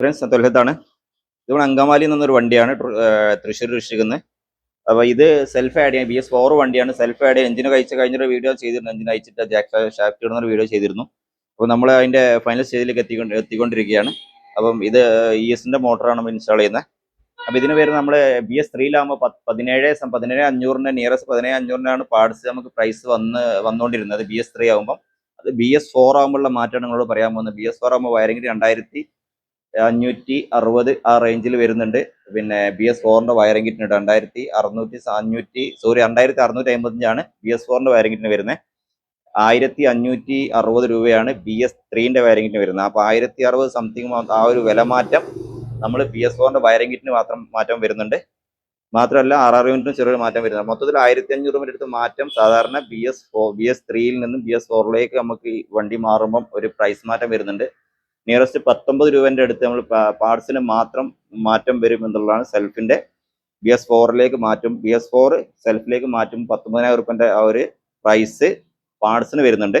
Friends തൊലഹത്താണ്. ഇത് അങ്കമാലിയിൽ നിന്നൊരു വണ്ടിയാണ് തൃശ്ശൂർ ഡിസ്ട്രിക്റ്റിൽ. അപ്പോൾ ഇത് സെൽഫ് ആഡ് ചെയ്യാൻ BS4 വണ്ടിയാണ്. സെൽഫ് ആഡ് ചെയ്യാൻ എഞ്ചിന് കഴിഞ്ഞൊരു വീഡിയോ ചെയ്തിരുന്നു. എഞ്ചിൻ അയച്ചിട്ട് ഷാഫ്റ്റ് ഇടുന്നൊരു വീഡിയോ ചെയ്തിരുന്നു. അപ്പോൾ നമ്മൾ അതിൻ്റെ ഫൈനൽ സ്റ്റേജിലേക്ക് എത്തിക്കൊണ്ടിരിക്കുകയാണ്. അപ്പം ഇത് ES മോട്ടറാണ് ഇൻസ്റ്റാൾ ചെയ്യുന്നത്. അപ്പോൾ ഇതിന് വരുന്ന നമ്മൾ BS3-ലാകുമ്പോൾ 17,500 നിയറസ്റ്റ് 17,500 പാർട്സ് നമുക്ക് പ്രൈസ് വന്നുകൊണ്ടിരുന്നത്. BS3 ആകുമ്പോൾ അത് BS4 ആകുമ്പോഴുള്ള മാറ്റമാണ് നിങ്ങളോട് പറയാൻ പോകുന്നത്. BS4 ആകുമ്പോൾ വയറിംഗ് 2,560 ആ റേഞ്ചിൽ വരുന്നുണ്ട്. പിന്നെ BS4 വയറിംഗ് കിറ്റിന് 2,655 BS4 വയറിംഗ് കിറ്റിന് വരുന്നത്. 1,560 രൂപയാണ് BS3 വയറിംഗ് കിറ്റിന് വരുന്നത്. അപ്പോൾ 1,060 സംതിങ് ആ ഒരു വില മാറ്റം നമ്മൾ BS4 വയറിംഗ് കിറ്റിന് മാറ്റം വരുന്നുണ്ട്. മാത്രമല്ല RR യൂണിറ്റിനും ചെറിയൊരു മാറ്റം വരുന്നുണ്ട്. മൊത്തത്തിൽ 1,500 രൂപ അടുത്ത് മാറ്റം സാധാരണ BS3-ൽ നിന്നും BS4-ലേക്ക് നമുക്ക് ഈ വണ്ടി മാറുമ്പം ഒരു പ്രൈസ് മാറ്റം വരുന്നുണ്ട്. നിയറസ്റ്റ് 19 രൂപേൻ്റെ അടുത്ത് നമ്മൾ പാർട്സിന് മാറ്റം വരും എന്നുള്ളതാണ്. സെൽഫിൻ്റെ BS4-ലേക്ക് മാറ്റും. BS4 സെൽഫിലേക്ക് മാറ്റും. 19,000 രൂപേൻ്റെ ആ ഒരു പ്രൈസ് പാർട്സിന് വരുന്നുണ്ട്.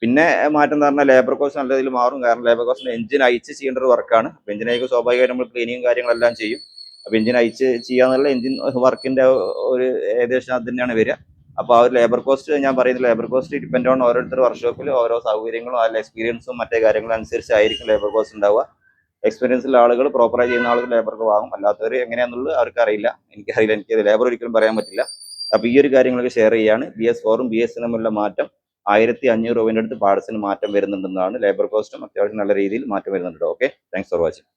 പിന്നെ മാറ്റം എന്ന് പറഞ്ഞാൽ ലേബർ കോസ്റ്റ് നല്ല രീതിയിൽ മാറും. കാരണം ലേബർ കോസ്റ്റിന് എഞ്ചിൻ അയച്ച് ചെയ്യേണ്ട ഒരു വർക്കാണ്. അപ്പോൾ എഞ്ചിൻ അയക്ക് സ്വാഭാവികമായിട്ട് നമ്മൾ ക്ലീനിങ് കാര്യങ്ങളെല്ലാം ചെയ്യും. അപ്പോൾ എഞ്ചിൻ അയച്ച് ചെയ്യാന്നുള്ള എഞ്ചിൻ വർക്കിൻ്റെ ഒരു ഏകദേശം അത് തന്നെയാണ് വരിക. അപ്പോൾ ആ ഒരു ലേബർ കോസ്റ്റ് ഞാൻ പറയുന്നത്, ലേബർ കോസ്റ്റ് ഡിപ്പെൻഡ് ഓൺ ഓരോരുത്തർ വർക്ക്ഷോപ്പിൽ ഓരോ സൗകര്യങ്ങളും അതിൽ എക്സ്പീരിയൻസും മറ്റേ കാര്യങ്ങളും അനുസരിച്ചായിരിക്കും ലേബർ കോസ്റ്റ് ഉണ്ടാവുക. എക്സ്പീരിയൻസുള്ള ആളുകൾ പ്രോപ്പറായി ചെയ്യുന്ന ആളുകൾ ലേബർക്ക് വാങ്ങും. അല്ലാത്തവർ എങ്ങനെയാണെന്നുള്ളത് അവർക്കറിയില്ല. എനിക്ക് ലേബർ ഒരിക്കലും പറയാൻ പറ്റില്ല. അപ്പോൾ ഈ ഒരു കാര്യങ്ങളൊക്കെ ഷെയർ ചെയ്യുകയാണ്. BS4-ഉം BS-നും തമ്മിലുള്ള മാറ്റം 1,500 രൂപേൻ്റെ അടുത്ത് പാർട്സിന് മാറ്റം വരുന്നുണ്ടെന്നാണ്. ലേബർ കോസ്റ്റും അത്യാവശ്യം നല്ല രീതിയിൽ മാറ്റം വരുന്നുണ്ട്. Okay, thanks for watching.